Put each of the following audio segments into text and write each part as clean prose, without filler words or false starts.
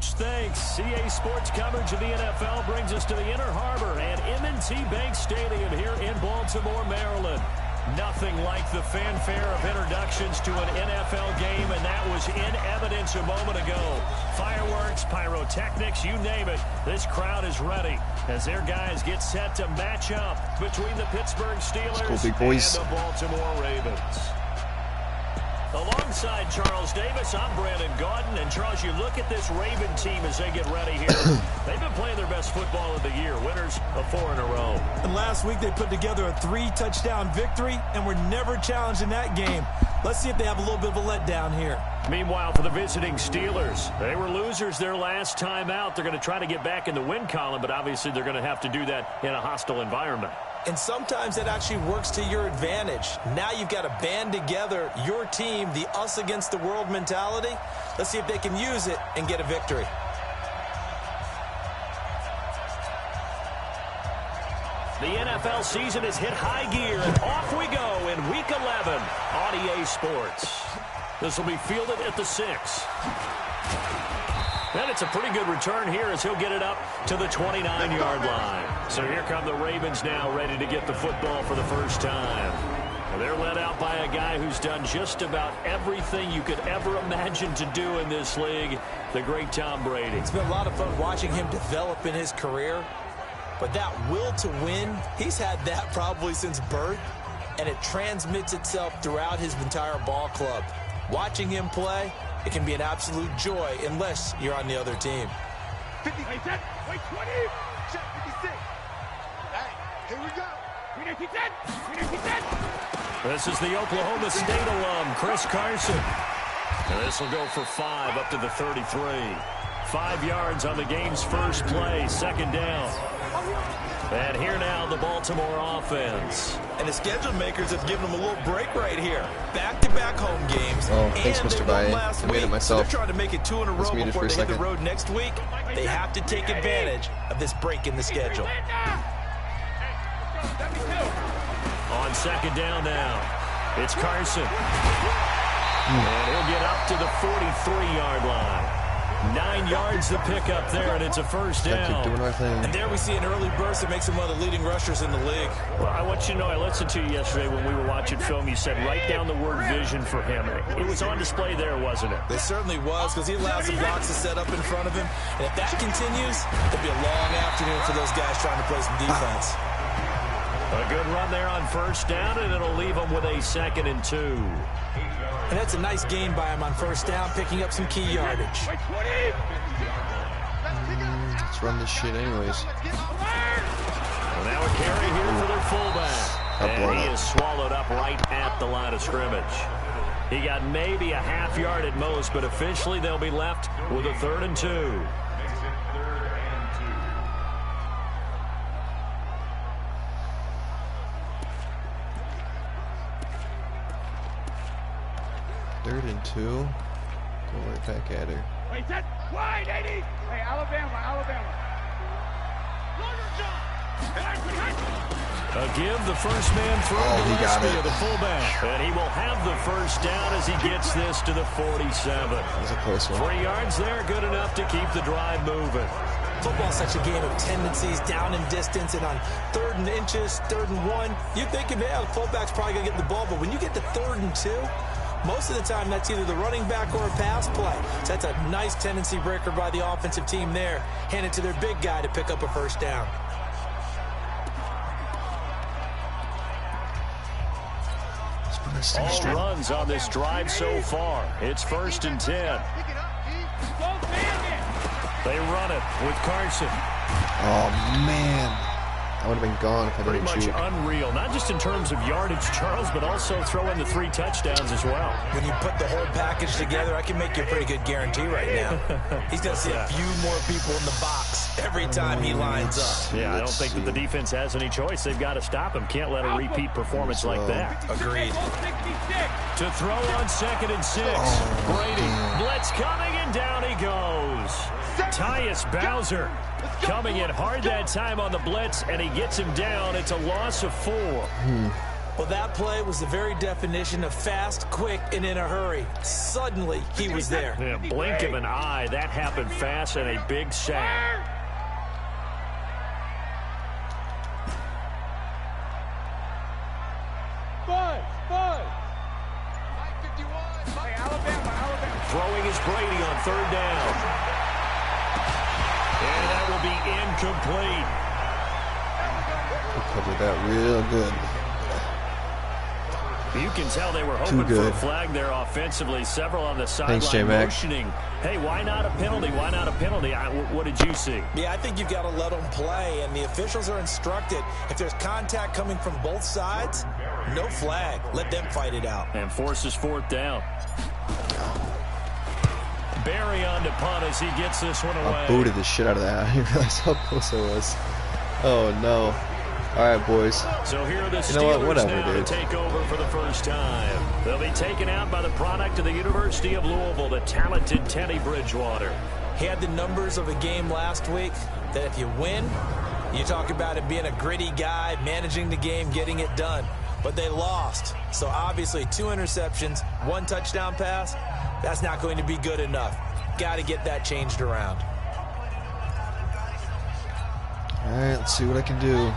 Thanks. CA Sports coverage of the NFL brings us to the Inner Harbor at M&T Bank Stadium here in Baltimore, Maryland. Nothing like the fanfare of introductions to an NFL game, and that was in evidence a moment ago. Fireworks, pyrotechnics, you name it. This crowd is ready as their guys get set to match up between the Pittsburgh Steelers and the Baltimore Ravens. Alongside Charles Davis, I'm Brandon Gaudin. And, Charles, you look at this Raven team as they get ready here. They've been playing their best football of the year, winners of 4 in a row. And last week they put together a 3-touchdown victory, and were never challenged in that game. Let's see if they have a little bit of a letdown here. Meanwhile, for the visiting Steelers, they were losers their last time out. They're going to try to get back in the win column, but obviously they're going to have to do that in a hostile environment. And sometimes that actually works to your advantage. Now you've got to band together your team, the us against the world mentality. Let's see if they can use it and get a victory. The NFL season has hit high gear, and off we go in Week 11 on EA Sports. This will be fielded at the 6. And it's a pretty good return here as he'll get it up to the 29-yard line. So here come the Ravens now, ready to get the football for the first time. And they're led out by a guy who's done just about everything you could ever imagine to do in this league, the great Tom Brady. It's been a lot of fun watching him develop in his career. But that will to win, he's had that probably since birth, and it transmits itself throughout his entire ball club. Watching him play, it can be an absolute joy unless you're on the other team. 50, wait 20, check 56. Hey, here we go. This is the Oklahoma State alum, Chris Carson. And this will go for 5 up to the 33. 5 yards on the game's first play, second down. And here now, the Baltimore offense. And the schedule makers have given them a little break right here. Back-to-back home games. Oh, thanks, Mr. Baye. I made it myself. So they're trying to make it 2 in a row before they hit the road next week. They have to take advantage of this break in the schedule. On second down now, it's Carson. And he'll get up to the 43-yard line. 9 yards to pick up there, and it's a first down. And there we see an early burst that makes him one of the leading rushers in the league. Well, I want you to know, I listened to you yesterday when we were watching film. You said write down the word vision for him. It was on display there, wasn't it? It certainly was, because he allows the blocks to set up in front of him. And if that continues, it'll be a long afternoon for those guys trying to play some defense. A good run there on first down, and it'll leave them with a 2nd and 2. And that's a nice gain by him on first down, picking up some key yardage. Let's run this shit anyways. Well, now a carry here for their fullback. And he is swallowed up right at the line of scrimmage. He got maybe a half yard at most, but officially they'll be left with a 3rd and 2. Third and 2. Go right back at her. Wait, set, wide, 80. Hey, Alabama. Give the first man throw to Gillespie, the fullback. And he will have the first down as he gets this to the 47. That was a close one. 3 yards there, good enough to keep the drive moving. Football's such a game of tendencies, down in distance, and on 3rd and inches, 3rd and 1, you're thinking, yeah, the fullback's probably going to get the ball. But when you get to 3rd and 2, most of the time that's either the running back or a pass play. So that's a nice tendency breaker by the offensive team there. Hand it to their big guy to pick up a first down. All runs on this drive so far. It's 1st and 10. They run it with Carson. Oh, man. I would have been gone if I didn't shoot. Pretty much unreal, not just in terms of yardage, Charles, but also throw in the 3 touchdowns as well. When you put the whole package together, I can make you a pretty good guarantee right now. He's going to see a few more people in the box every time he lines up. Yeah, I don't think that the defense has any choice. They've got to stop him. Can't let a repeat performance like that. Agreed. To throw on 2nd and 6. Brady, blitz coming, and down he goes. Tyus Bowser coming in hard that time on the blitz, and he gets him down. It's a loss of 4. Well, that play was the very definition of fast, quick, and in a hurry. Suddenly, he was there. Yeah, blink of an eye. That happened fast and a big sack. Throwing is Brady on third down. And that will be incomplete. He covered that real good. You can tell they were hoping for a flag there offensively. Several on the sideline motioning. Hey, why not a penalty? Why not a penalty? What did you see? Yeah, I think you've got to let them play, and the officials are instructed. If there's contact coming from both sides, no flag. Let them fight it out. And forces fourth down. Barry on to punt as he gets this one away. I booted the shit out of that. I didn't realize how close I was. Oh, no. All right, boys. So here are the Steelers now to take over for the first time. They'll be taken out by the product of the University of Louisville, the talented Teddy Bridgewater. He had the numbers of a game last week that if you win, you talk about it being a gritty guy, managing the game, getting it done. But they lost. So obviously 2 interceptions, 1 touchdown pass, that's not going to be good enough. Got to get that changed around. All right, let's see what I can do.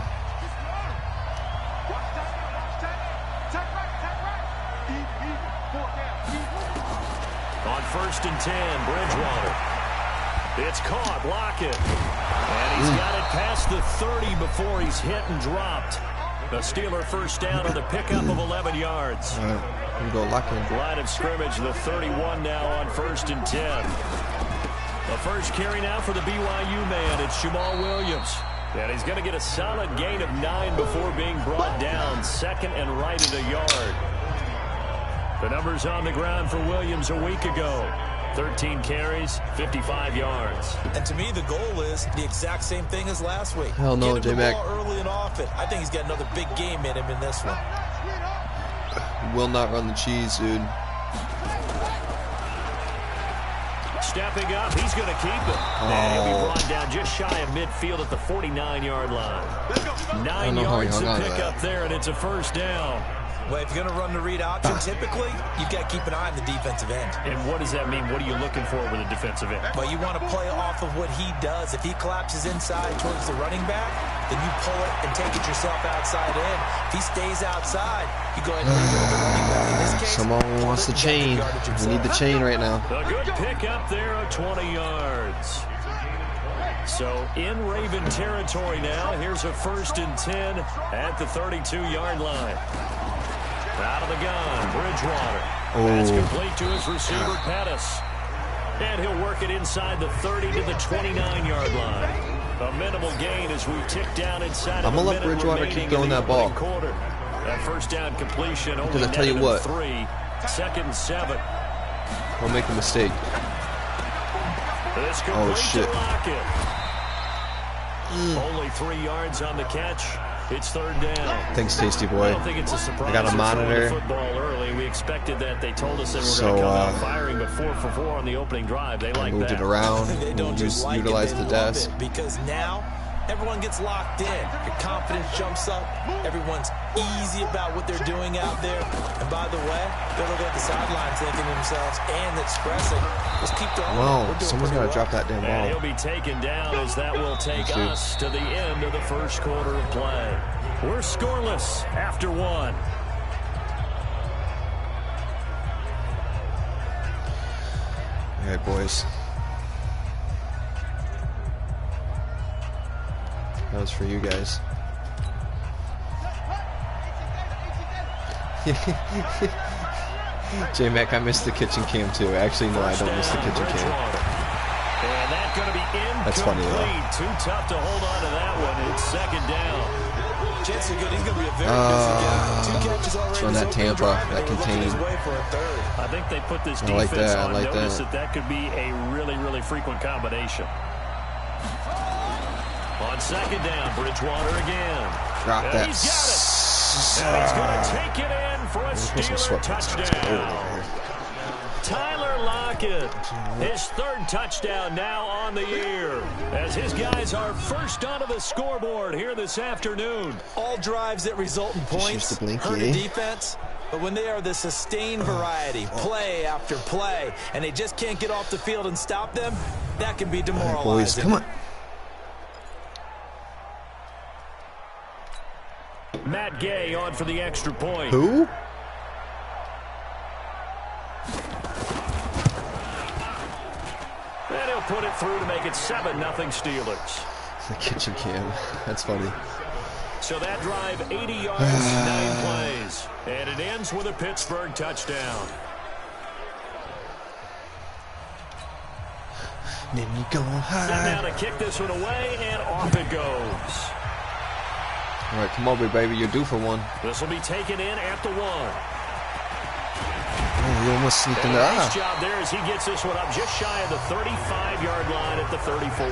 On 1st and 10, Bridgewater. It's caught, Lockett. And he's got it past the 30 before he's hit and dropped. The Steeler first down on the pickup of 11 yards. All right, here we go, Lockett. Line of scrimmage, the 31 now on 1st and 10. The first carry now for the BYU man, it's Jamal Williams. And he's going to get a solid gain of 9 before being brought down. 2nd and right at a yard. The numbers on the ground for Williams a week ago. 13 carries, 55 yards. And to me, the goal is the exact same thing as last week. Hell no, J-Mac. Early and often. I think he's got another big game in him in this one. Will not run the cheese, dude. Stepping up, he's going to keep it. And he'll be brought down just shy of midfield at the 49-yard line. 9 yards to pick up there, and it's a first down. Well, if you're going to run the read option, typically, you've got to keep an eye on the defensive end. And what does that mean? What are you looking for with a defensive end? Well, you want to play off of what he does. If he collapses inside towards the running back, then you pull it and take it yourself outside in. If he stays outside, you go ahead and leave it with the running back. In this case, someone wants the chain. We need the chain right now. A good pick up there of 20 yards. So in Raven territory now. Here's a 1st and 10 at the 32-yard line. Out of the gun, Bridgewater. That's complete to his receiver, Pettis. And he'll work it inside the 30 to the 29-yard line. A minimal gain as we tick down inside. I'm going to let Bridgewater keep going that ball. Quarter. That first down completion. Because I tell you what. 3, 2nd and 7. Don't make a mistake. Oh, shit. Only 3 yards on the catch. It's 3rd down. Thanks, Tasty Boy. I don't think it's a surprise. I got a monitor. Football early. We expected that. They told us they were going to come out firing, but 4 for 4 on the opening drive. They like that. Moved it around. They don't just like utilize the desk. Because now everyone gets locked in. Your confidence jumps up. Everyone's easy about what they're doing out there. And by the way, they're looking at the sidelines thinking to themselves and expressing, just keep going. Whoa, someone's got to drop that damn ball. And he'll be taken down as that will take us to the end of the first quarter of play. We're scoreless after 1. All right, boys. That was for you guys. J-Mac, I missed the kitchen cam too. Actually, no, I don't miss the kitchen cam. And that's going to be incomplete. That's funny though. Too tough to hold on to that one. It's 2nd down. Chances are good. He's going to be a very busy guy. 2 catches already. Showing that Tampa, that contained. I think they put this defense on notice that could be a really, really frequent combination. On 2nd down, Bridgewater again. Drop that. He's got it. And he's going to take it in for a Steeler touchdown. Tyler Lockett, his 3rd touchdown now on the year, as his guys are first onto the scoreboard here this afternoon. All drives that result in points hurt a defense, but when they are the sustained variety, play after play, and they just can't get off the field and stop them, that can be demoralizing. All right, boys, come on. Matt Gay on for the extra point. Who? And he'll put it through to make it 7-0 Steelers. The kitchen cam. That's funny. So that drive, 80 yards, 9 plays. And it ends with a Pittsburgh touchdown. Then you go high. Set now to kick this one away, and off it goes. All right, come on, big baby. You're due for one. This will be taken in at the 1. Oh, you almost sneaked in the eye. Nice job there as he gets this one up just shy of the 35-yard line at the 34.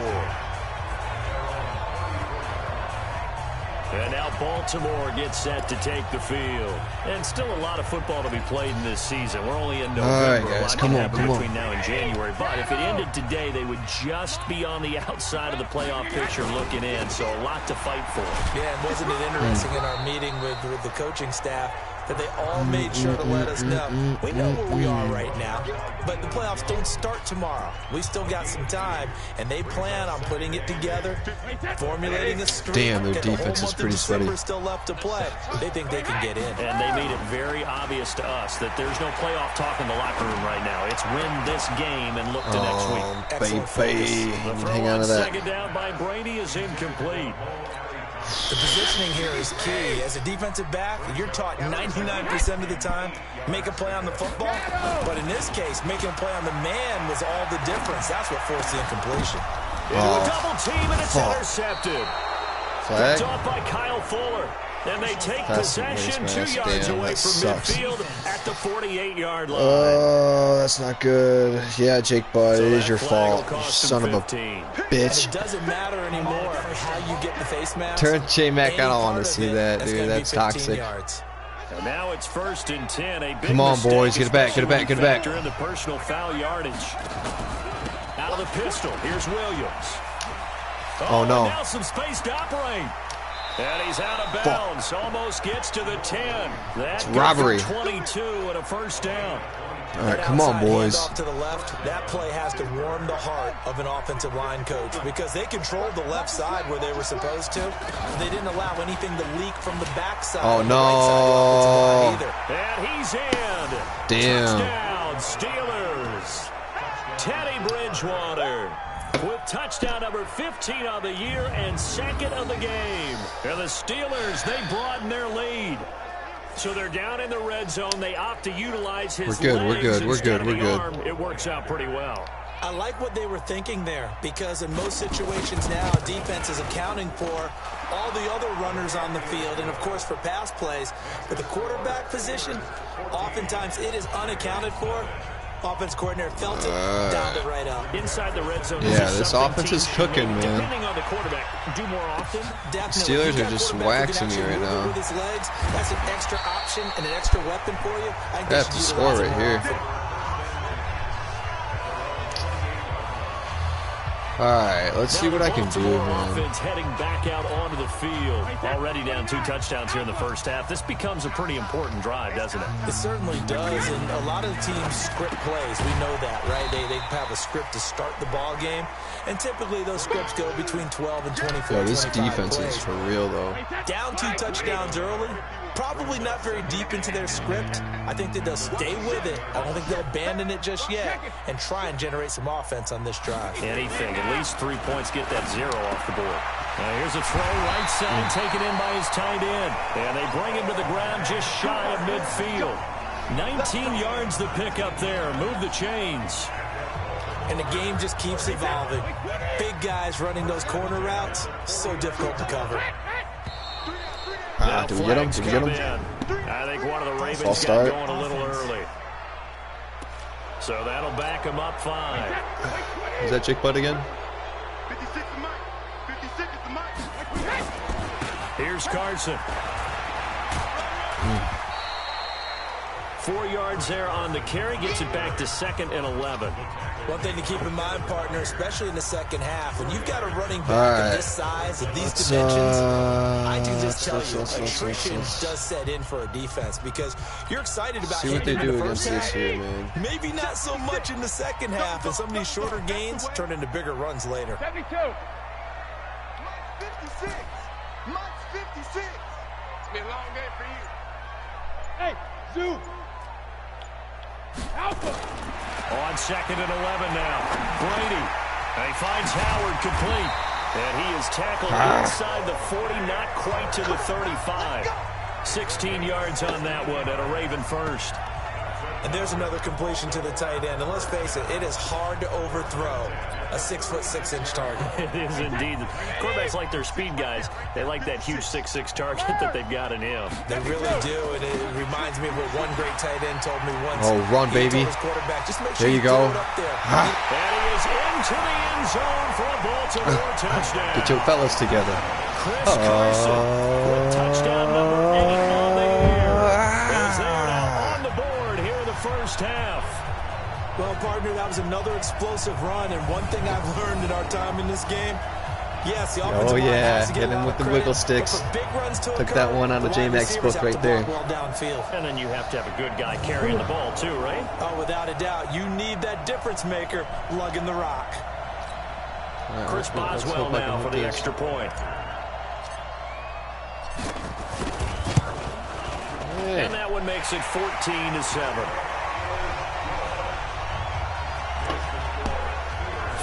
And now Baltimore gets set to take the field. And still a lot of football to be played in this season. We're only in November. All right, guys, come on, come on. Between now and January. But if it ended today, they would just be on the outside of the playoff picture looking in. So a lot to fight for. Yeah, and wasn't it interesting in our meeting with the coaching staff that they all made sure to let us know. We know where we are right now, but the playoffs don't start tomorrow. We still got some time, and they plan on putting it together, formulating a streak. Damn, their defense is pretty sweaty. Still left to play. They think they can get in. And they made it very obvious to us that there's no playoff talk in the locker room right now. It's win this game and look to next week. Baby. Hang on to that. Second down by Brady is incomplete. The positioning here is key. As a defensive back, you're taught 99% of the time, make a play on the football. But in this case, making a play on the man was all the difference. That's what forced the incompletion. Into a double team, and it's intercepted. Flag. Picked off by Kyle Fuller. And they take possession 2 yards away from midfield at the 48-yard line. Oh, that's not good. Yeah, Jake Budd, it is your fault. You son of a bitch. It doesn't matter anymore how you get the face mask. Turn J-Mac, I don't want to see that, dude. That's toxic. And now it's 1st and 10. A big Come on, boys. Get it back, get it back, get it back. In the personal foul yardage. Out of the pistol. Here's Williams. Oh, no. Now some space to operate. And he's out of bounds. Almost gets to the 10. That's robbery. 22 and a first down. All right, come on, boys. Off to the left. That play has to warm the heart of an offensive line coach because they controlled the left side where they were supposed to. They didn't allow anything to leak from the backside. Oh, no. And he's in. Damn. Touchdown, Steelers. Teddy Bridgewater with touchdown number 15 on the year and 2nd of the game. And the Steelers, they broaden their lead. So they're down in the red zone. They opt to utilize his legs instead of the arm. It works out pretty well. I like what they were thinking there because in most situations now, defense is accounting for all the other runners on the field and, of course, for pass plays. But the quarterback position, oftentimes it is unaccounted for. Offense coordinator felt it, dialed it right up. Inside the red zone. Yeah, this offense is cooking, man. Depending on the quarterback, do more often. Definitely. Steelers are just waxing me right now. With his legs, that's an extra option and an extra weapon for you. I have to score right here. All right, let's see what I can do, man. Offense heading back out onto the field. Already down 2 touchdowns here in the first half. This becomes a pretty important drive, doesn't it? It certainly does, and a lot of the teams script plays. We know that, right? They have a script to start the ball game, and typically those scripts go between 12 and 24. Yo, this defense is for real, though. Down 2 touchdowns early. Probably not very deep into their script. I think that they'll stay with it. I don't think they'll abandon it just yet and try and generate some offense on this drive. Anything. At least 3 points, get that 0 off the board. Now here's a throw right side taken in by his tight end. And they bring him to the ground just shy of midfield. 19 yards to pick up there. Move the chains. And the game just keeps evolving. Big guys running those corner routes, so difficult to cover. Do we get him? Do we get him? I think one of the Ravens got going a little early. So that'll back him up 5. Is that Jake Budd again? 56 is Mike. 56 is the Mike. Here's Carson. 4 yards there on the carry. Gets it back to 2nd and 11. One thing to keep in mind, partner, especially in the second half, when you've got a running back of this size, of these dimensions, I can just tell you, attrition does set in for a defense because you're excited about see what they do against this here, man. Maybe not so much in the second half, and some of these shorter gains turn into bigger runs later. 72. Mike's 56. Mike's 56. It's been a long day for you. Hey, Zoo. Alpha. On 2nd and 11 now. Brady. And he finds Howard complete. And he is tackled inside the 40, not quite to the 35. 16 yards on that one and a Raven first. And there's another completion to the tight end. And let's face it, it is hard to overthrow a 6'6" target. It is indeed. Quarterbacks like their speed guys. They like that huge 6'6" target that they've got in him. They really do, and it reminds me of what one great tight end told me once. Oh, run, baby. Just make sure there you go. It up there. And he is into the end zone for a Baltimore touchdown. Get your fellas together. Chris Carson with touchdown number 8 on the year. As they're now on the board here in the first half. Well, partner, that was another explosive run, and one thing I've learned in our time in this game, yes, the offensive line has to get hit him with the credit, wiggle sticks. big runs to Took that one on the J-Max book right there. Well downfield. And then you have to have a good guy carrying the ball too, right? Oh, without a doubt. You need that difference maker lugging the rock. Right, Chris Boswell now for the extra point. Yeah. And that one makes it 14-7.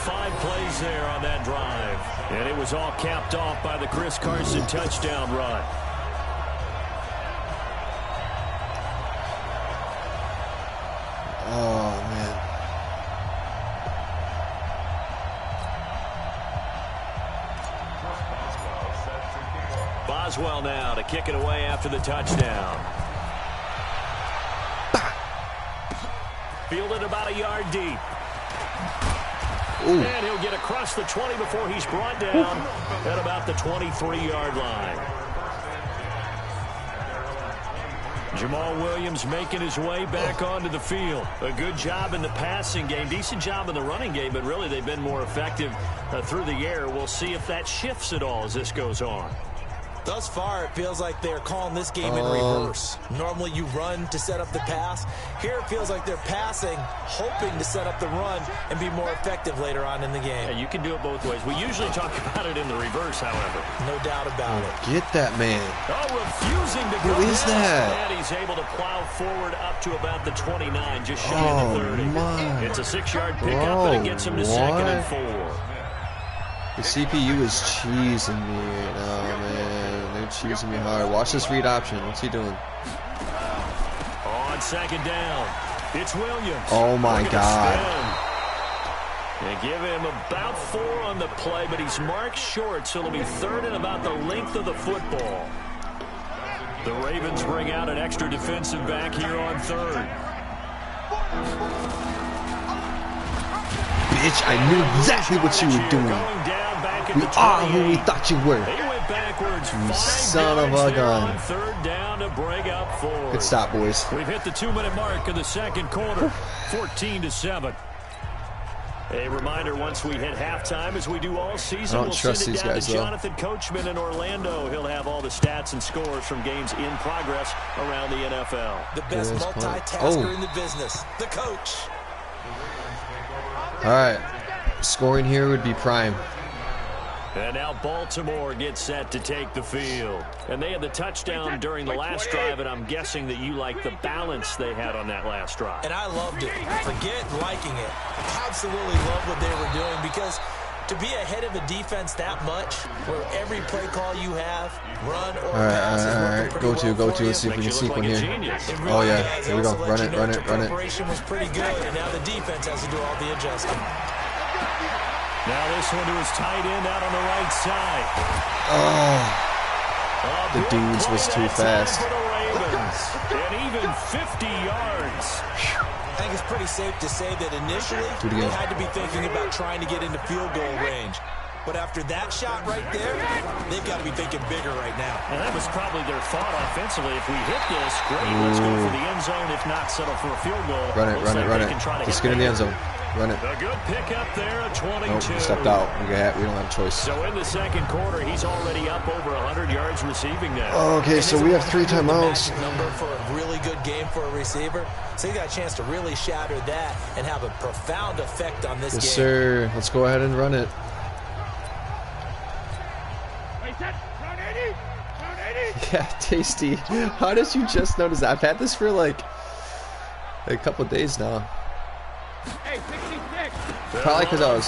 5 plays there on that drive. And it was all capped off by the Chris Carson touchdown run. Oh, man. Boswell now to kick it away after the touchdown. Fielded about a yard deep. Ooh. And he'll get across the 20 before he's brought down at about the 23-yard line. Jamal Williams making his way back onto the field. A good job in the passing game, decent job in the running game, but really they've been more effective through the air. We'll see if that shifts at all as this goes on. Thus far, it feels like they're calling this game in reverse. Normally, you run to set up the pass. Here, it feels like they're passing, hoping to set up the run and be more effective later on in the game. Yeah, you can do it both ways. We usually talk about it in the reverse, however. No doubt about it. Get that man. Oh, refusing to go Who is down. that? And he's able to plow forward up to about the 29, just shy of the 30. My. It's a 6-yard pickup, and it gets him to 2nd and 4. The CPU is cheesing me right now, man. They're cheesing me hard. Watch this read option. What's he doing? On 2nd down, it's Williams. Oh, my God. They give him about 4 on the play, but he's marked short, so it'll be 3rd and about the length of the football. The Ravens bring out an extra defensive back here on 3rd. Bitch, I knew exactly what you were doing. You are who we thought you were. They went backwards. You son of a gun. 3rd down to bring up 4. Good stop, boys. We've hit the 2-minute mark of the second quarter. 14-7. A reminder, once we hit halftime, as we do all season, I don't we'll trust send it these down guys, to though. Jonathan Coachman in Orlando. He'll have all the stats and scores from games in progress around the NFL. The best multitasker in the business, the coach. All right. Scoring here would be prime. And now Baltimore gets set to take the field. And they had the touchdown during the last drive, and I'm guessing that you like the balance they had on that last drive. And I loved it. Forget liking it. Absolutely love what they were doing, because to be ahead of a defense that much, where every play call you have, run or pass, is working pretty Go to. Let's see if we can sneak one here. Oh, yeah. Here we go. Run it. Preparation was pretty good, and now the defense has to do all the adjusting. Now this one to his tight end out on the right side. Oh, the dudes was too fast. And even 50 yards. I think it's pretty safe to say that initially they had to be thinking about trying to get into field goal range. But after that shot right there, they've got to be thinking bigger right now. And that was probably their thought offensively. If we hit this, great, let's go for the end zone. If not, settle for a field goal. Run it, run it, run it. Just get in the end zone. Run it. A good pickup there at 22. Nope, he stepped out. We don't have a choice. So in the second quarter, he's already up over 100 yards receiving now. Okay, so we have 3 timeouts. Number for a really good game for a receiver. So you got a chance to really shatter that and have a profound effect on this game. Yes, sir. Let's go ahead and run it. Yeah, tasty. How did you just notice that? I've had this for like a couple days now. Probably because I was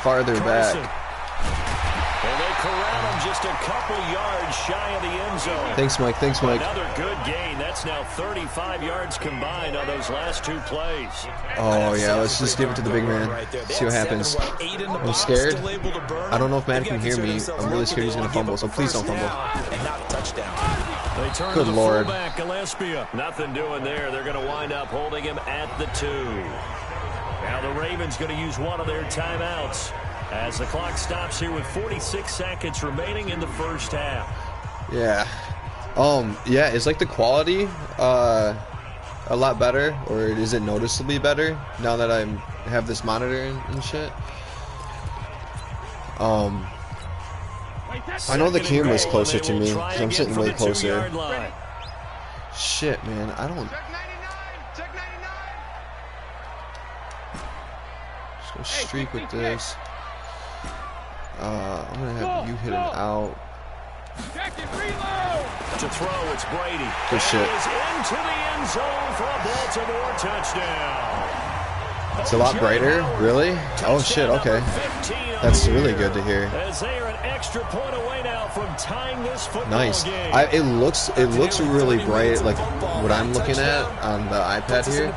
farther back. And they corral him just a couple yards shy of the end zone. Thanks, Mike. Thanks, Mike. Another good gain. That's now 35 yards combined on those last 2 plays. Oh, yeah. Let's just give it to the big man. See what happens. I'm scared. I don't know if Madden can hear me. I'm really scared he's going to fumble, so please don't fumble. They turn Good to the Lord. fullback, Gillespie. Nothing doing there. They're going to wind up holding him at the 2. Now the Ravens going to use one of their timeouts as the clock stops here with 46 seconds remaining in the first half. Yeah. Yeah, is like the quality a lot better, or is it noticeably better now that I have this monitor and shit? I know the camera's closer to me because I'm sitting way closer. Shit, man, I don't. Just go streak with this. I'm gonna have you hit an out. To throw, it's Brady. Good shit. Is into the end zone for a Baltimore touchdown. It's a lot brighter, really? Oh shit, okay. That's really good to hear. As they are an extra point away now from tying this football nice. game. It looks really bright, like what I'm looking at on the iPad here.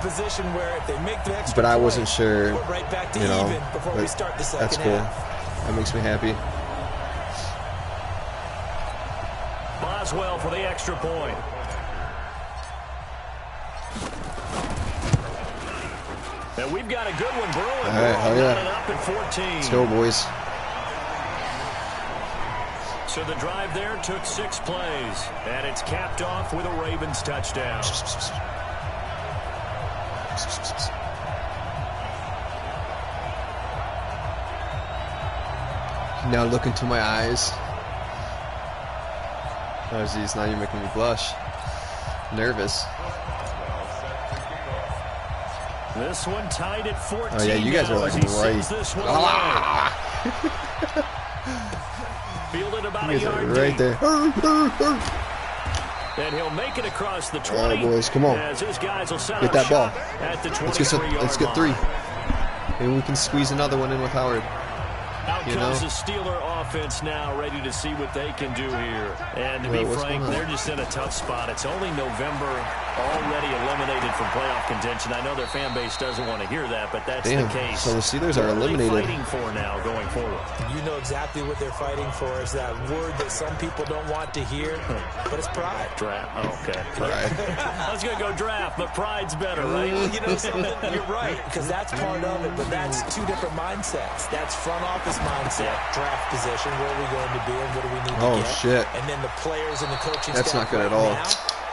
But I wasn't sure, you know. But that's cool. That makes me happy. Boswell for the extra point. And we've got a good one brewing. All right, hell yeah. Up at 14. Let's go, boys. So the drive there took 6 plays, and it's capped off with a Ravens touchdown. Now look into my eyes. Oh, geez, now you're making me blush. Nervous. This one tied at 14. Oh, yeah, you guys are like right. Fielded about You guys a are yard right deep. there. And he'll make it across the 20. All right, boys, come on. As his guys will set Get that ball. At the Let's get 3. Maybe we can squeeze another one in with Howard. Out comes the Steeler offense now, ready to see what they can do here. And to be frank, they're just in a tough spot. It's only November, already eliminated from playoff contention. I know their fan base doesn't want to hear that, but that's the case. So the Steelers are eliminated. What are they fighting for now going forward? You know exactly what they're fighting for. Is that word that some people don't want to hear, but it's pride. Draft. Oh, okay. Pride. I was going to go draft, but pride's better, right? You know something? You're right, because that's part of it, but that's 2 different mindsets. That's front office mindset, draft position, where are we going to be and what do we need to get? Oh, shit. And then the players and the coaching That's staff not good right at all. now,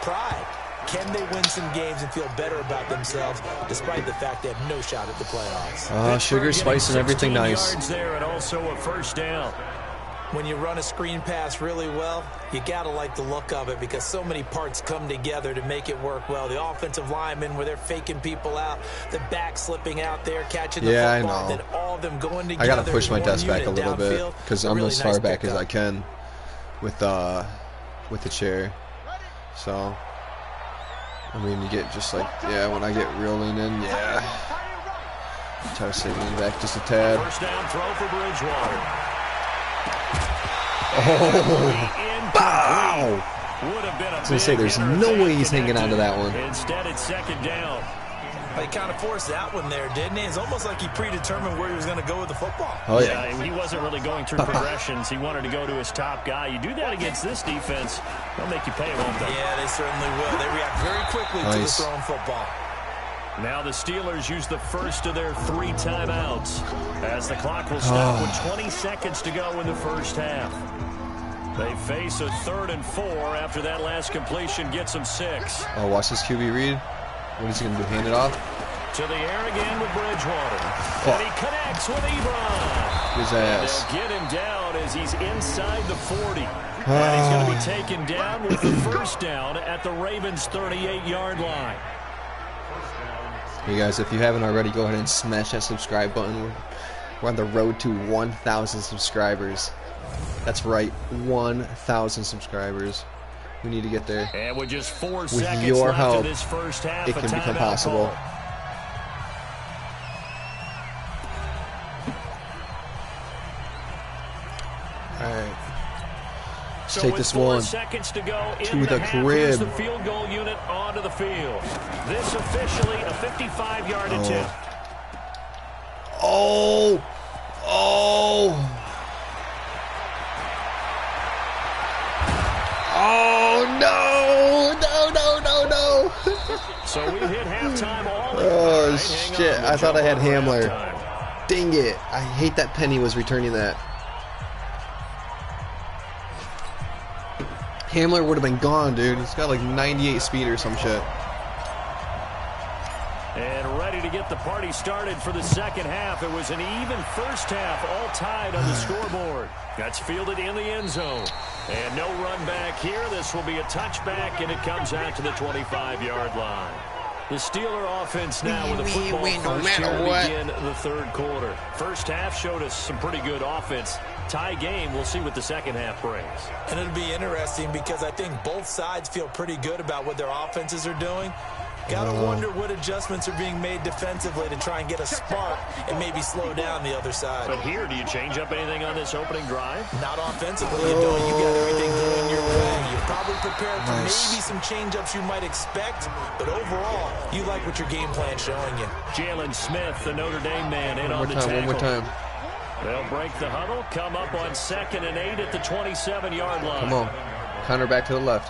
pride. Can they win some games and feel better about themselves despite the fact they have no shot at the playoffs? Sugar, spice, and everything nice. Yards there and also a first down. When you run a screen pass really well, you got to like the look of it because so many parts come together to make it work well. The offensive linemen, where they're faking people out, the back slipping out there, catching the football, I know. then all of them going together. I got to push my desk back a little bit because I'm as far back as I can with the chair. So, I mean, you get just like, when I get real lean in, try to stay lean back just a tad. First down throw for Bridgewater. Wow! Would have been I was going to say, there's no way he's hanging on to that one. Instead, it's second down. He kind of forced that one there, didn't he? It's almost like he predetermined where he was going to go with the football. Oh, yeah. He wasn't really going through progressions. He wanted to go to his top guy. You do that against this defense, they'll make you pay, won't they? Yeah, they certainly will. They react very quickly to the thrown football. Now the Steelers use the first of their 3 timeouts as the clock will stop with 20 seconds to go in the first half. They face a 3rd and 4 after that last completion gets them 6. Oh, watch this QB read. What is he going to do? Hand it off? To the air again with Bridgewater. And he connects with Ebron. His ass. They'll get him down as he's inside the 40. And he's going to be taken down with the first down at the Ravens' 38-yard line. Hey guys, if you haven't already, go ahead and smash that subscribe button. We're on the road to 1,000 subscribers. That's right, 1,000 subscribers. We need to get there. And with just 4 with seconds your left help, in this first half, it can become possible. All right. Let's take this one seconds to go to the crib. The field goal unit onto the field. This officially a 55-yard attempt. Oh! No! So we hit halftime all in. Oh shit! I thought I had Hamler. Dang it! I hate that Penny was returning that. Hamler would have been gone, dude. He's got like 98 speed or some shit. And ready to get the party started for the second half. It was an even first half, all tied on the scoreboard. That's fielded in the end zone. And no run back here. This will be a touchback, and it comes out to the 25-yard line. The Steeler offense now with a football first here to begin the third quarter. First half showed us some pretty good offense. Tie game. We'll see what the second half brings. And it'll be interesting because I think both sides feel pretty good about what their offenses are doing. Gotta wonder what adjustments are being made defensively to try and get a spark and maybe slow down the other side. But here, do you change up anything on this opening drive? Not offensively, you don't. You got everything going your way. You're probably prepared for maybe some change-ups you might expect, but overall, you like what your game plan's showing you. Jalen Smith, the Notre Dame man, in on the tackle. One more time. They'll break the huddle, come up on 2nd and 8 at the 27-yard line. Come on. Counter back to the left.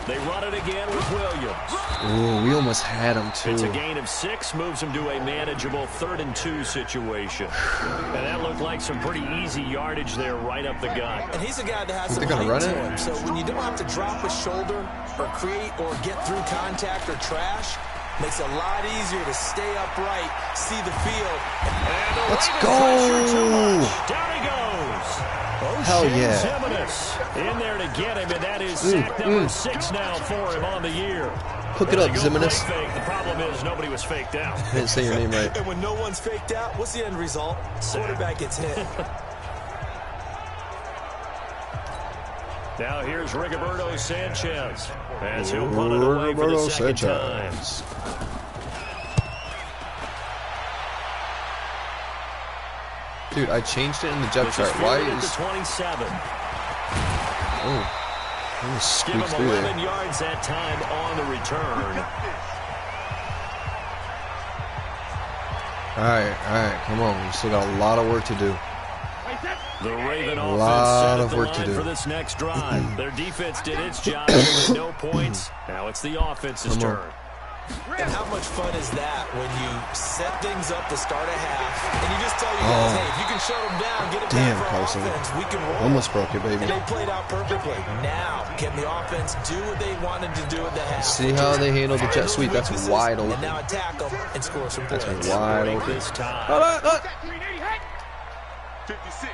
They run it again with Williams. Ooh, we almost had him, too. It's a gain of 6, moves him to a manageable 3rd and 2 situation. And that looked like some pretty easy yardage there right up the gut. And he's a guy that has some height to him. So when you don't have to drop a shoulder or create or get through contact or trash, makes it a lot easier to stay upright, see the field. And let's go! Down he goes. Hell yeah. Zimenez in there to get him, and that is sack number 6 now for him on the year. Hook it up, Zimenez. The problem is nobody was faked out. I didn't say your name right. And when no one's faked out, what's the end result? Quarterback gets hit. Now here's Rigoberto Sanchez as he'll punt it away for the second time. Dude, I changed it in the depth chart. Why is 27? Oh, give him 11 yards that time on the return. All right, come on. We still got a lot of work to do. The Raven offense set at the line for this next drive. Their defense did its job with no points. Now it's the offense's turn. And how much fun is that when you set things up to start a half and you just tell your guys, hey, if you can shut them down, get it back for our offense, we can roll. Almost broke it, baby. And they played out perfectly. Now, can the offense do what they wanted to do at the half? See how they handled the jet sweep? That's wide open. And now attack them and score some points. That's wide open. This time. 56.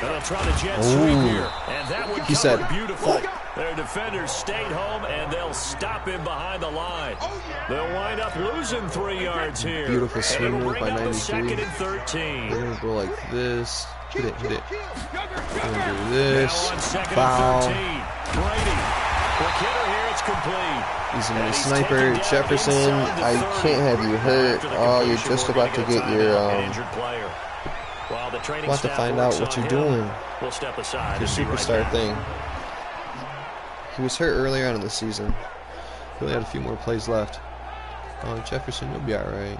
They'll try the jet sweep here. And that would cover beautifully. Their defenders stayed home, and they'll stop him behind the line. They'll wind up losing 3 yards here. Beautiful swing move by 93. 2nd and 13. They're going to go like this. Hit it. They're going to do this. Now on 2nd Foul. and 13. Brady. The kidder here, it's complete. He's a sniper. Jefferson, I can't have you hurt. Oh, you're just about to get your... We'll have to find out what you're doing. We'll step aside. Your superstar thing. He was hurt earlier on in the season. He only had a few more plays left. Jefferson, you'll be all right.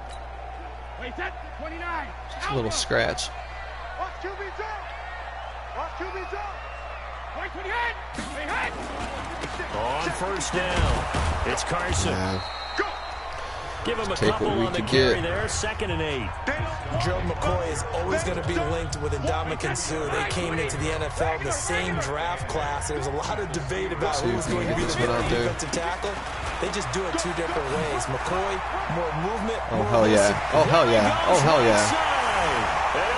Just a little scratch. On first down, it's Carson. Yeah. Give him a Take couple what we on the could carry get. there. 2nd and 8. Joe McCoy is always going to be linked with Ndamukong Suh. They came into the NFL in the same draft class. There was a lot of debate about who was going to be the better defensive tackle. They just do it 2 different ways. McCoy, more movement. Oh, hell yeah. Oh, hell yeah. Oh, hell yeah.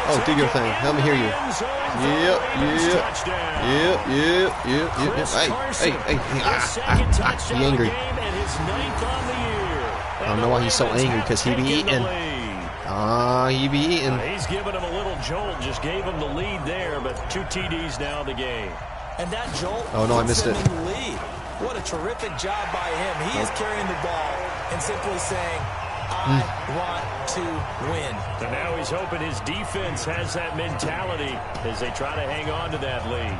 Oh, do your thing. Let me hear you. Yep. Hey. He angry. I don't know why he's so angry, because he be eating. He be eating. He's giving him a little jolt. Just gave him the lead there, but 2 TDs now in the game. And that jolt. Oh, no, I missed it. In the lead. What a terrific job by him. He is carrying the ball and simply saying, I want to win. And now he's hoping his defense has that mentality as they try to hang on to that lead.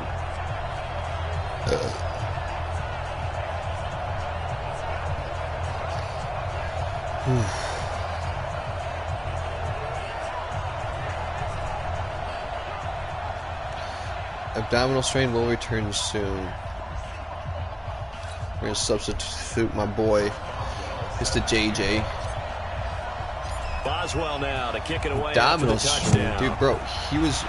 Abdominal strain will return soon. We're going to substitute my boy, Mr. JJ. Boswell now to kick it away. Abdominal strain. Dude, bro, he was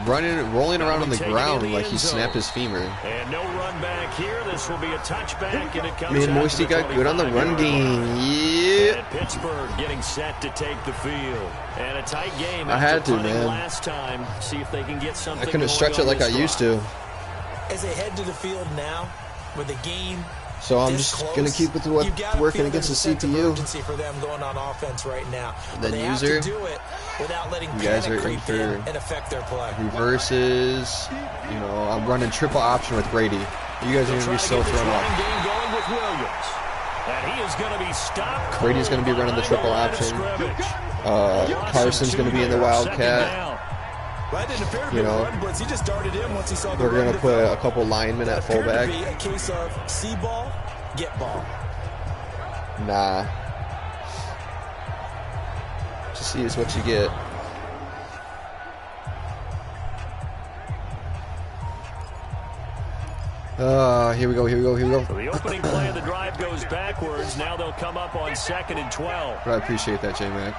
rolling around on the ground like he snapped his femur. And no run back here. This will be a touchback, and it comes. Man, Moisty got good on the run game. Yeah. And Pittsburgh getting set to take the field. And a tight game. I had to, man. Last time, see if they can get something. I couldn't stretch it like I used to. As they head to the field now, with the game. So I'm just going to keep it to working against the CPU. For them going on offense right now. Then user, have to do it without letting you guys are in creep for and affect their play. Reverses. You know, I'm running triple option with Brady. You guys are going to be so thrown off. Brady's going to be running the triple option. Carson's going to be in the Wildcat. You know, we're going to put a couple linemen at fullback. A case of see ball, get ball. Nah. Just see is what you get. Here we go. So the opening play of the drive goes backwards. Now they'll come up on 2nd and 12. But I appreciate that, J-Mac.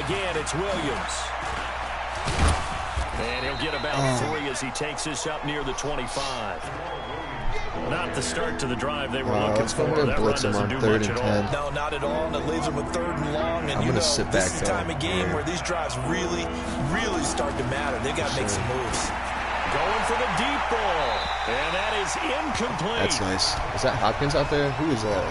Again, it's Williams. And he'll get about 3 as he takes this up near the 25. Not the start to the drive they were looking for. That blitz him on 3rd and 10. No, not at all. And it leaves them with 3rd and long. And I'm going to sit back, this is the time of game where these drives really start to matter. They've got to make some moves. Going for the deep ball. And that is incomplete. That's nice. Is that Hopkins out there? Who is that?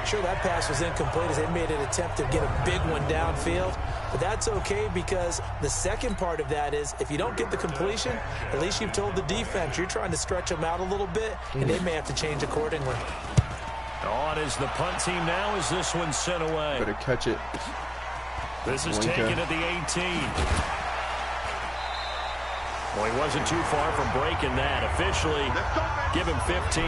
Sure, that pass was incomplete as they made an attempt to get a big one downfield. But that's okay because the second part of that is if you don't get the completion, at least you've told the defense you're trying to stretch them out a little bit, and they may have to change accordingly. On is the punt team now as this one's sent away. Better catch it. This is taken at the 18. Well, he wasn't too far from breaking that. Officially, give him 15.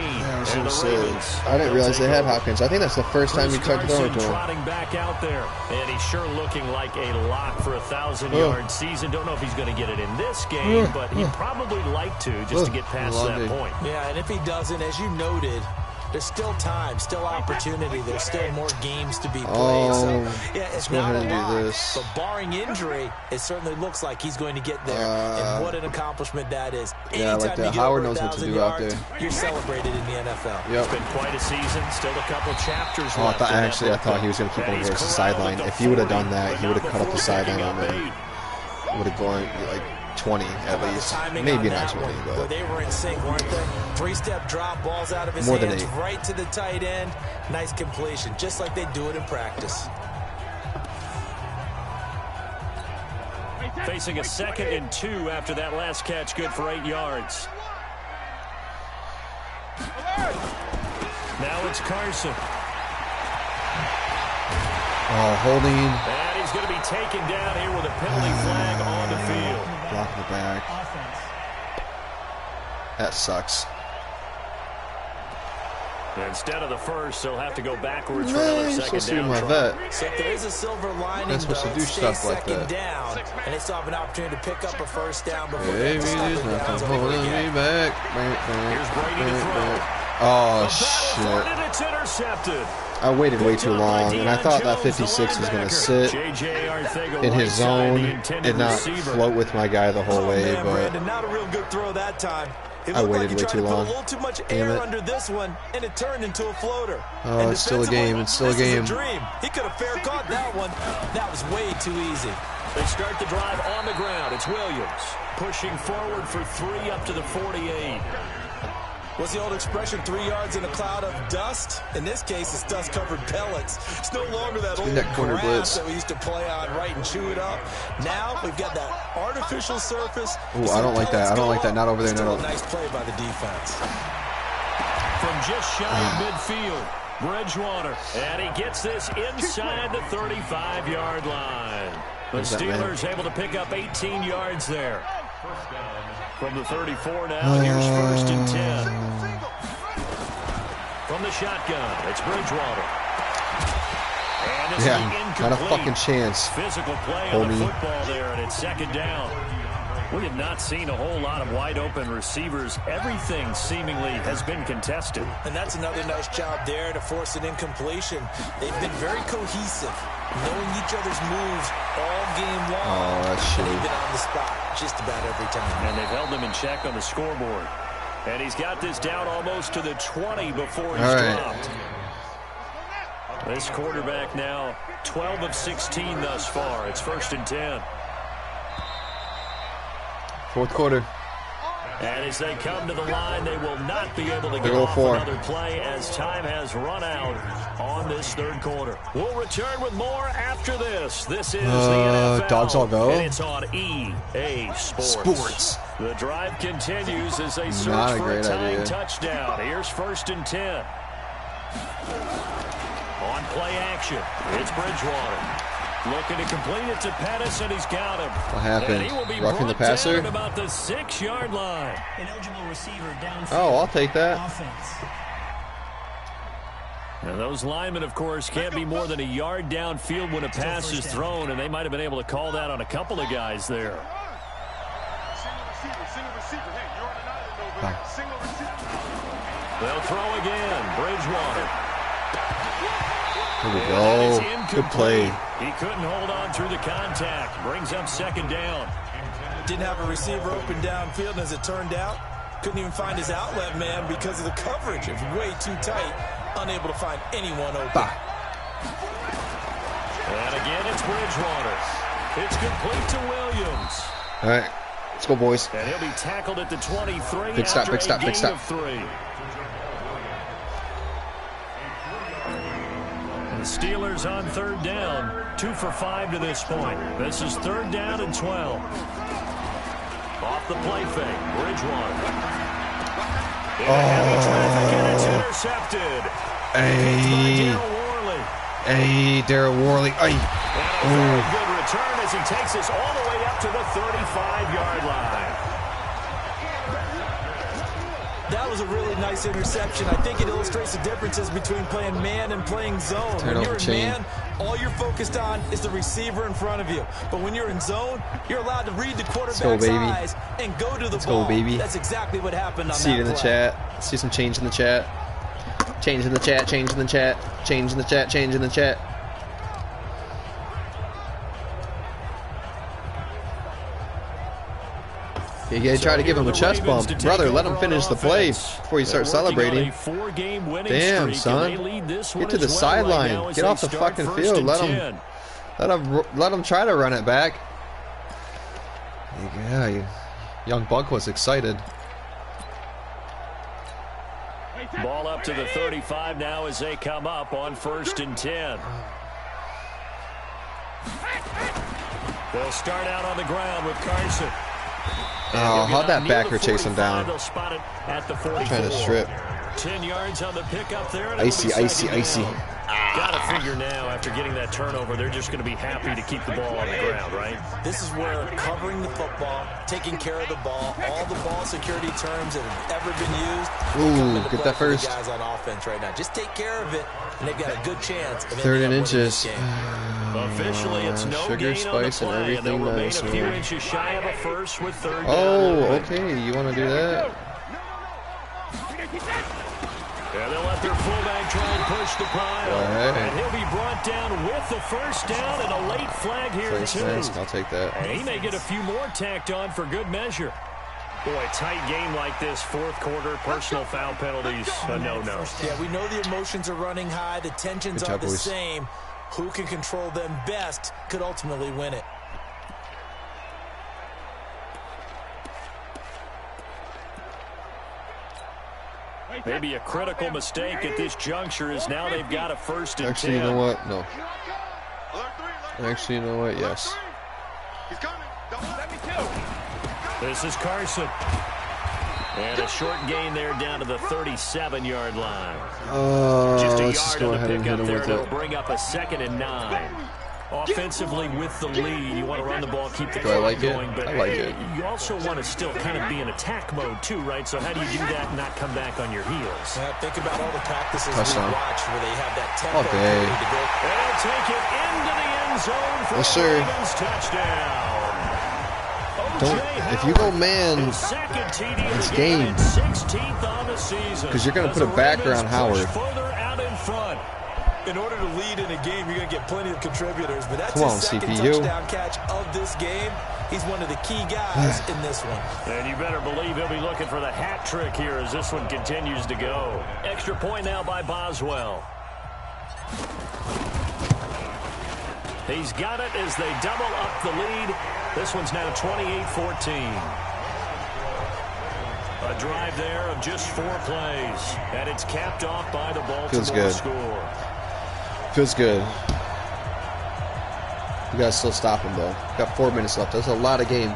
I didn't realize they had Hopkins. I think that's the first time you tried to throw it to him. Trotting back out there, and he's sure looking like a lock for a 1,000-yard season. Don't know if he's going to get it in this game, but he'd probably like to just to get past that point. Yeah, and if he doesn't, as you noted, there's still time, still opportunity. There's still more games to be played. So, yeah, it's not a lot, but barring injury, it certainly looks like he's going to get there. And what an accomplishment that is. Yeah, like that. Howard knows what to do out there. You're celebrated in the NFL. Yep. It's been quite a season. Still a couple chapters left. I thought he was going to keep on versus the sideline. If he would have done that, he would have cut up the sideline on there. Would have gone like 20 at least. Maybe not 20, but they were in sync, weren't they? 3-step drop, balls out of his hands, right to the tight end. Nice completion, just like they do it in practice. Facing a 2nd and 2 after that last catch, good for 8 yards. Now it's Carson. Holding. And he's going to be taken down here with a penalty flag on the field. Block the back. That sucks. Instead of the first, they'll have to go backwards for another second down my try. vet. So if there is a silver lining, That's supposed to do stuff like that. Down, and they still have an opportunity to pick up a first down before Baby, there's nothing holding me back. Here's Brady to throw. Oh, shit. It's intercepted. I waited way too long, and I thought that 56 was going to sit in his zone and not float with my guy the whole way, but not a real good throw that time. I waited way too long. A little too much air under this one, and it turned into a floater. Oh, it's still a game. It's still a game. He could have fair caught that one. That was way too easy. They start the drive on the ground. It's Williams pushing forward for 3 up to the 48. What's the old expression, 3 yards in a cloud of dust? In this case, it's dust-covered pellets. It's no longer that old grass that we used to play on, right, and chew it up. Now we've got that artificial surface. Ooh, I don't like that. I don't like that. Not over there. Still No. a nice play by the defense. From just shy of midfield, Bridgewater. And he gets this inside the 35-yard line. The Steelers able to pick up 18 yards there. From the 34 now, here's 1st and 10. From the shotgun, it's Bridgewater. And this is not a fucking chance. Physical play on the football there, and it's 2nd down. We have not seen a whole lot of wide-open receivers. Everything seemingly has been contested. And that's another nice job there to force an incompletion. They've been very cohesive, knowing each other's moves all game long. Oh, that's shitty. They've been on the spot just about every time. And they've held them in check on the scoreboard. And he's got this down almost to the 20 before he's dropped. This quarterback now 12 of 16 thus far. It's 1st and 10. 4th quarter. And as they come to the line, they will not be able to get off another play as time has run out on this 3rd quarter. We'll return with more after this. This is the NFL. Dogs all go. And it's on EA Sports. The drive continues as they search for a tying touchdown. Here's 1st and 10. On play action, it's Bridgewater. Looking to complete it to Pettis, and he's got him. What happened? He will be Roughing the passer? about the 6-yard line. Ineligible receiver downfield. Oh, I'll take that. And those linemen, of course, can't be more than a yard downfield when a pass is thrown, and they might have been able to call that on a couple of guys there. They'll throw again. Bridgewater. Here we go. Good play. He couldn't hold on through the contact. Brings up 2nd down. Didn't have a receiver open downfield, and as it turned out, couldn't even find his outlet man because of the coverage. It was way too tight. Unable to find anyone open. And again, it's Bridgewater. It's complete to Williams. All right. Let's go, boys. And he'll be tackled at the 23. Big stop, big stop, big stop. Of 3. The Steelers on 3rd down, 2 for 5 to this point. This is 3rd down and 12. Off the play fake, Bridgewater. And it's intercepted. Hey, Darryl Worley. And a very good return as he takes us all the way up to the 35-yard line. That was a really nice interception. I think it illustrates the differences between playing man and playing zone. When you're in man, all you're focused on is the receiver in front of you. But when you're in zone, you're allowed to read the quarterback's eyes and go to the ball. That's exactly what happened on that play. See it in the chat. See some change in the chat. Change in the chat, change in the chat, change in the chat, change in the chat. You gotta try to give him a chest bump. Brother, let him finish the play before you start celebrating. Damn, son. Get to the sideline. Get off the fucking field. Let him try to run it back. Yeah, young Buck was excited. Ball up to the 35 now as they come up on 1st and 10. They'll start out on the ground with Carson. Oh, how'd that backer chase him down? They'll spot it at the 44. Trying to strip. 10 yards on the pickup there. Icy. Got a figure now, after getting that turnover, they're just going to be happy to keep the ball on the ground, right? This is where covering the football, taking care of the ball, all the ball security terms that have ever been used. Ooh, get that first. The guys on offense right now. Just take care of it, and they've got a good chance of 3rd and inches. Officially, it's no sugar, gain on the spice, play, and everything they'll remain nice. a few inches shy of a first with 3rd down. Oh, okay. You want to do that? Yeah, they'll let their fullback try and push the pile. And he'll be brought down with the first down and a late flag here, too. I'll take that. And he may get a few more tacked on for good measure. Boy, tight game like this, 4th quarter, personal foul penalties, a no-no. Yeah, we know the emotions are running high. The tensions are the same. Who can control them best could ultimately win it. Maybe a critical mistake at this juncture is now they've got a 1st and 10. Actually, you know what? No. Actually, you know what? Yes. This is Carson. And a short gain there down to the 37-yard line. Just a yard on the pickup there, and it'll bring up a 2nd and 9. Offensively with the lead, you want to run the ball, keep the clock going, but I like it. You also want to still kind of be in attack mode too, right? So how do you do that and not come back on your heels? Think about all the practices we watch where they have that tempo to go. They'll take it into the end zone for the Ravens touchdown. If you go man, it's game. 16th on the season. Because you're going to put a backer on Howard. Further out in front. In order to lead in a game, you're going to get plenty of contributors. But that's his second CPU. touchdown catch of this game. He's one of the key guys in this one. And you better believe he'll be looking for the hat trick here as this one continues to go. Extra point now by Boswell. He's got it as they double up the lead. This one's now 28-14. A drive there of just 4 plays. And it's capped off by the Baltimore score. Feels good. You gotta still stop him though. Got 4 minutes left. That's a lot of game.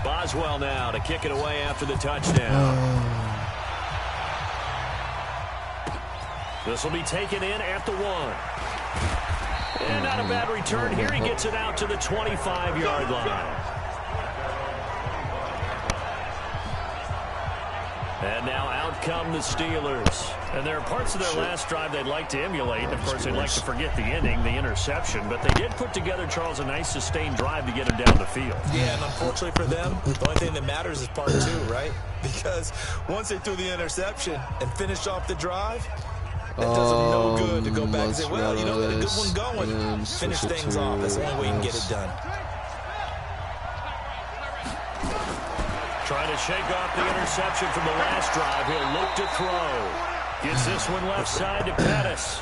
Boswell now to kick it away after the touchdown. This will be taken in at the 1. And not a bad return here. He gets it out to the 25-yard line. And now out come the Steelers. And there are parts of their last drive they'd like to emulate. Of course, they'd like to forget the inning, the interception. But they did put together, Charles, a nice sustained drive to get him down the field. Yeah, and unfortunately for them, the only thing that matters is part 2, right? Because once they threw the interception and finished off the drive, it does them no good to go back and say, well, you know, got a good one going. Finish things off. That's the only way you can get it done. Trying to shake off the interception from the last drive. He'll look to throw. Gets this one left side to Pettis.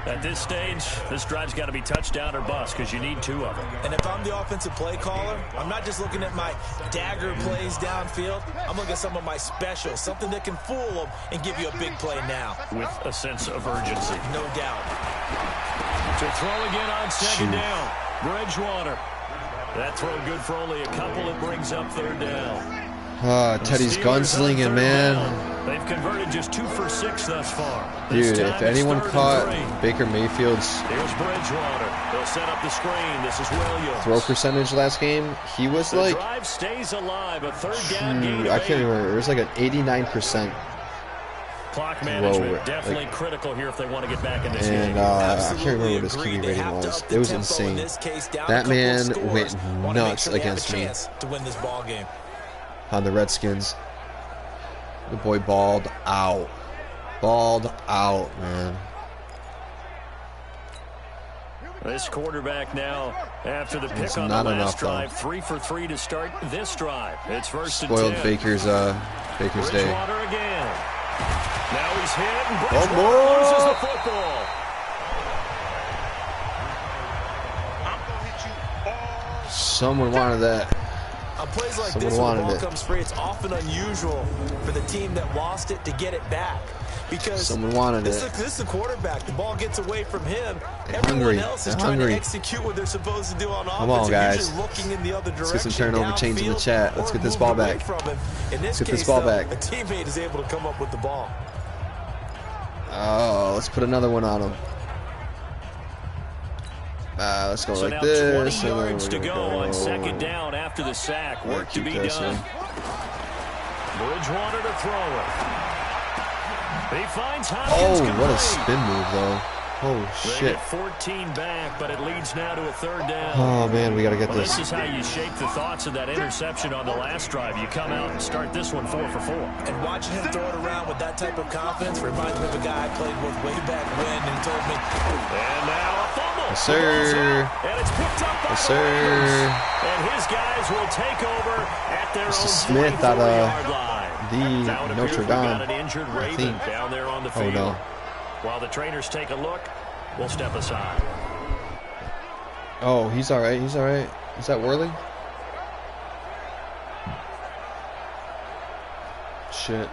At this stage, this drive's got to be touchdown or bust because you need 2 of them. And if I'm the offensive play caller, I'm not just looking at my dagger plays downfield. I'm looking at some of my specials, something that can fool them and give you a big play now. With a sense of urgency. No doubt. To throw again on 2nd down. Bridgewater. That throw good for only a couple. It brings up 3rd down. Teddy's gunslinging, man. They've converted just 2 for 6 thus far. Dude, if anyone caught Baker Mayfield's here's Bridgewater. They'll set up the screen. This is Williams. Throw percentage last game, he was the like, drive stays alive. A 3rd down gain. I can't remember. It was like an 89%. Clock management definitely critical here if they want to get back in this game. I can't remember what his QB rating was. It was insane. That man went nuts against me to win this ball game. On the Redskins. The boy balled out. Balled out, man. This quarterback now, after the pick on the last drive, 3 for 3 to start this drive. It's 1st and 10. Spoiled Baker's day. Bridgewater again. Now he's hit, and Bridgewater loses the football. Someone wanted that. On plays like this, when the ball comes free, it's often unusual for the team that lost it to get it back. because someone wanted this it. is the quarterback. The ball gets away from him. They're Everyone hungry. else is They're trying hungry. to execute what they're supposed to do on offense. Come on, guys. Looking in the other direction. Let's get some turnover chains in the chat. Let's get this ball back. Let's get this ball back. A teammate is able to come up with the ball. Oh, let's put another one on him. Let's go so like now this. 20 yards to go on second down after the sack. Work to be done. Bridgewater to throw it. He finds Hopkins. Oh, what a spin move, though. Oh, shit. 14 back, but it leads now to a third down. Oh, man, we got to get this. This is how you shape the thoughts of that interception on the last drive. You come out and start this one 4 for 4. And watching him throw it around with that type of confidence reminds me of a guy I played with way back when, and he told me. And now a fumble. Yes, sir. And it's picked up by yes, sir. And his guys will take over at their Mr. own Smith out of 44-yard line. the Notre Dame. Got an injured Raven down there on the field. Oh, no. While the trainers take a look, we'll step aside. Oh, he's all right. He's all right. Is that Worley? Shit.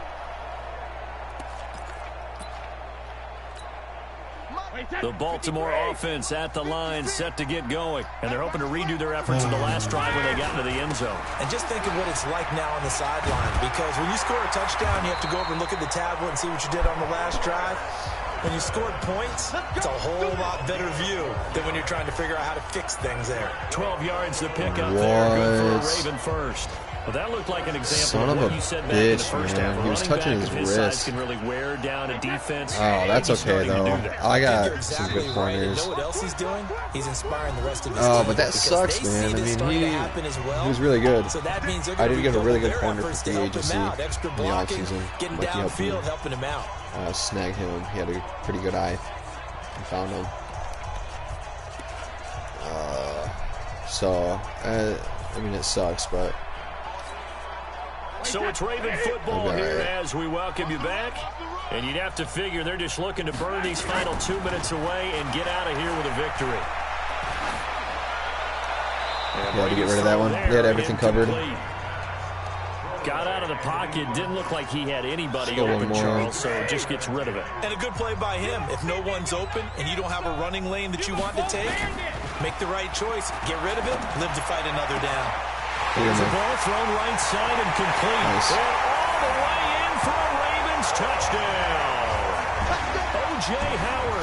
The Baltimore offense at the line, set to get going. And they're hoping to redo their efforts in the last drive when they got into the end zone. And just think of what it's like now on the sideline. Because when you score a touchdown, you have to go over and look at the tablet and see what you did on the last drive. When you scored points, it's a whole lot better view than when you're trying to figure out how to fix things there. 12 yards to pick up there. Good for a Raven first. Well, that looked like an example of what you said back in the first half. He was touching his wrist. Can really wear down a defense. Oh, that's okay, though. I got some good corners. You know what else he's doing? He's inspiring the rest of his Oh, team. but that sucks, man. I mean, he was really good. So that means I did get a really good corner for the agency in the offseason. Getting Like, downfield, helping him out. Snagged him. He had a pretty good eye. I found him. I mean, it sucks, but. So it's Raven football here as we welcome you back. And you'd have to figure they're just looking to burn these final 2 minutes away and get out of here with a victory. Yeah, to get rid of that one. They had everything covered. Got out of the pocket. Didn't look like he had anybody open, Charles, so just gets rid of it. And a good play by him. If no one's open and you don't have a running lane that you want to take, make the right choice. Get rid of it. Live to fight another down. Here's the ball thrown right side and complete. Nice. And all the way in for a Ravens touchdown. O.J. Howard,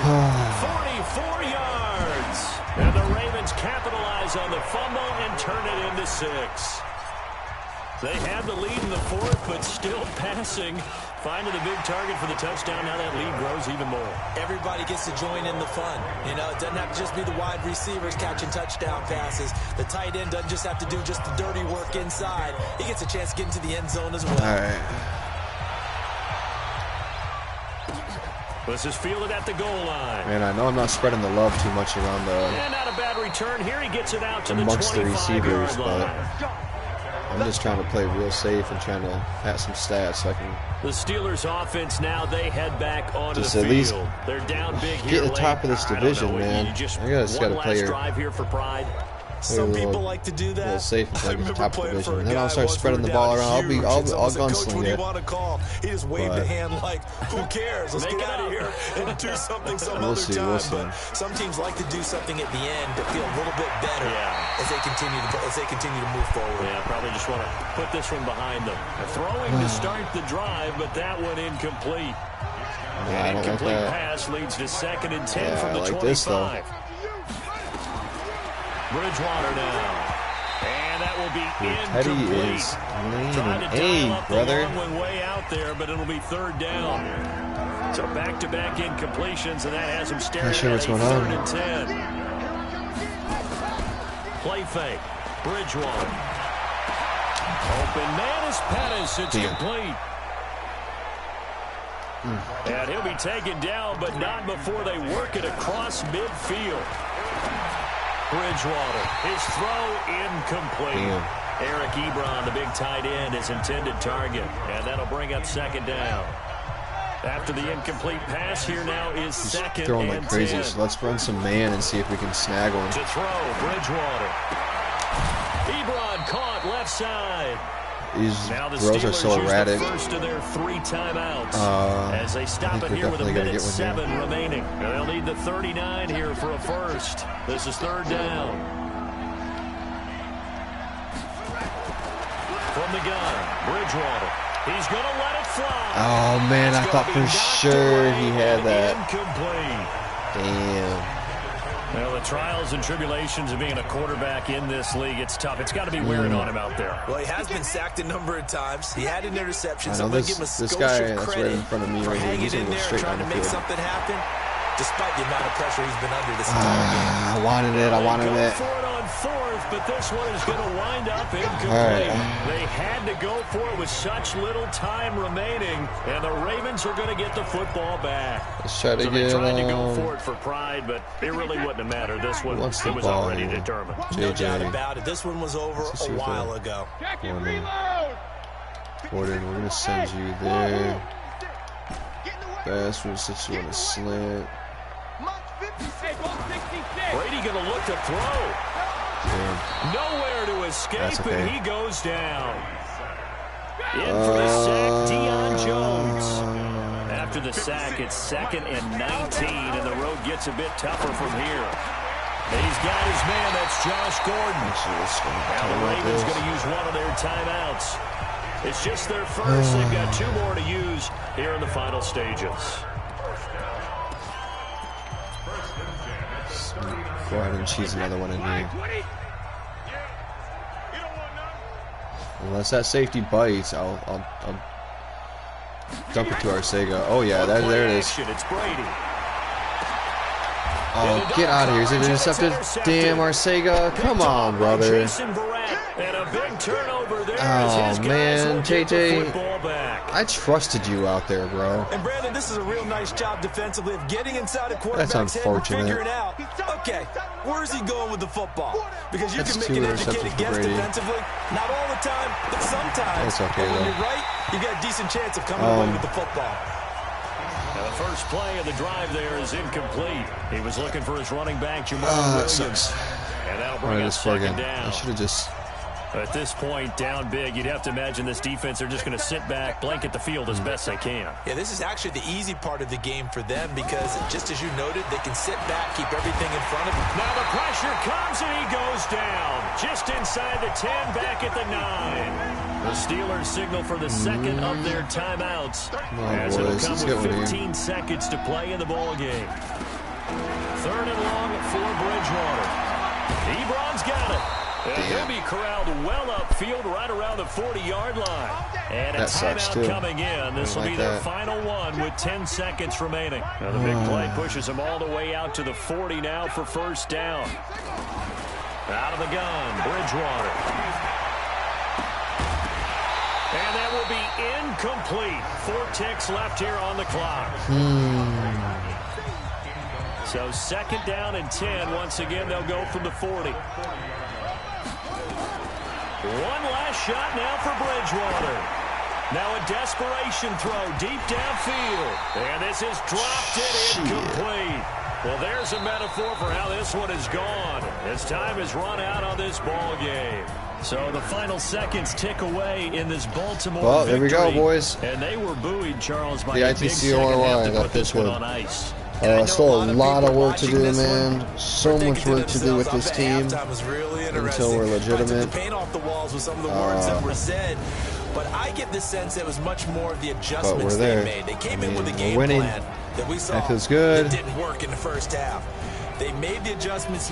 44 yards. And the Ravens capitalize on the fumble and turn it into 6. They had the lead in the fourth, but still passing. Finding the big target for the touchdown. Now that lead grows even more. Everybody gets to join in the fun. You know, it doesn't have to just be the wide receivers catching touchdown passes. The tight end doesn't just have to do just the dirty work inside. He gets a chance to get into the end zone as well. All right. This is fielded at the goal line. Man, I know I'm not spreading the love too much around the. And not a bad return here. He gets it out to amongst the receivers, line. but I'm just trying to play real safe and trying to have some stats so I can. The Steelers offense now, they head back onto just the at least field. They're down big here. Get the top of this division, man. I just got to play your. Drive here for pride. Some people like to do that. A little safe until I get the top of the division. And then I'll start spreading the ball around. I'll gunsling it. He just waved a hand like, who cares? Let's get out of here and do something some other time. We'll see. But some teams like to do something at the end to feel a little bit better as they continue to move forward. Yeah, probably just want to put this one behind them. Throwing to start the drive, but that one incomplete. Yeah, I don't like that. Pass leads to 2nd and 10 from the 25. This, though. Bridgewater now. And that will be incomplete. Teddy is laying an egg, brother. One way out there, but it'll be 3rd down. So back-to-back incompletions, and that has him staring Not sure what's at a going 3rd on. and 10. Play fake. Bridgewater. Open man is Pettis. It's complete. And he'll be taken down, but not before they work it across midfield. Bridgewater, his throw incomplete. Eric Ebron, the big tight end, his intended target. And that'll bring up 2nd down. After the incomplete pass, here now is 2nd throwing and like crazy, 10. so let's run some man and see if we can snag one. To throw, Bridgewater. Ebron caught left side. His throws are so erratic. First of their 3 timeouts as they stop it here with 1:07 remaining. They'll need the 39 here for a first. This is 3rd down. From the gun, Bridgewater. He's going to let it fly. Oh, man, I thought for sure he had that. Incomplete. Damn. Well, the trials and tribulations of being a quarterback in this league, it's tough. It's got to be wearing on him out there. Well, he has been sacked a number of times. He had an interception. I know this guy that's right in front of me right here, he's going to go straight down the field. Something happen, despite the amount of pressure he's been under this entire game. I wanted it. I wanted it. For it on 4th, but this one is going to wind up incomplete. They had to go for it with such little time remaining, and the Ravens are going to get the football back. Let's try to so get they tried to go for it for pride, but it really wouldn't have mattered. This one, it was already determined. No doubt about it. This one was over a while ago. Gordon, we're going to send you there. Fast, we're going to set you on a slant. Brady going to look to throw. Damn. Nowhere to escape, okay. And he goes down. In for the sack, Deion Jones. After the sack, it's 2nd and 19, and the road gets a bit tougher from here. He's got his man. That's Josh Gordon. Now the Ravens going to use one of their timeouts. It's just their first. They've got 2 more to use here in the final stages. Go ahead and cheese another one in here. Unless that safety bites, I'll dump it to Arcega. Oh yeah, there it is. It's Brady. Oh, get out of here! Is it intercepted? Damn, Arcega! Come on, brother. And a big turnover there. Oh man, JJ, I trusted you out there, bro. And Brandon, this is a real nice job defensively of getting inside a quarterback's head and figuring out, okay, where's he going with the football? Because you can make an educated guess defensively, not all the time, but sometimes. That's okay, when you're right, you got a decent chance of coming away with the football. Now the first play of the drive there is incomplete. He was looking for his running back, Jamal Williams. Sucks. And that'll bring us 2nd down. I should have just... At this point, down big, you'd have to imagine this defense are just going to sit back, blanket the field as best they can. Yeah, this is actually the easy part of the game for them because, just as you noted, they can sit back, keep everything in front of them. Now the pressure comes and he goes down. Just inside the 10, back at the 9. The Steelers signal for the 2nd of their timeouts. As it'll come with 15 seconds to play in the ball game. 3rd and long for Bridgewater. Ebron's got it. He'll be corralled well upfield right around the 40-yard line. And a timeout coming in. This will be their final one with 10 seconds remaining. Now the big play pushes them all the way out to the 40 now for 1st down. Out of the gun, Bridgewater. And that will be incomplete. 4 ticks left here on the clock. So 2nd down and 10. Once again, they'll go from the 40. One last shot now for Bridgewater. Now a desperation throw deep downfield. And this is dropped it incomplete. Well, there's a metaphor for how this one is gone. As time has run out on this ball game. So the final seconds tick away in this Baltimore victory. There we go, boys. And they were buoyed, Charles, by the a big second half to put this one on ice. Still a lot of work to do, man. So much work to do with this team until we're legitimate. Paint off the walls with some of the words that were said, but I get the sense it was much more of the adjustments they made. They came in with a game plan that we saw that feels good. that didn't work in the first half. They made the adjustments.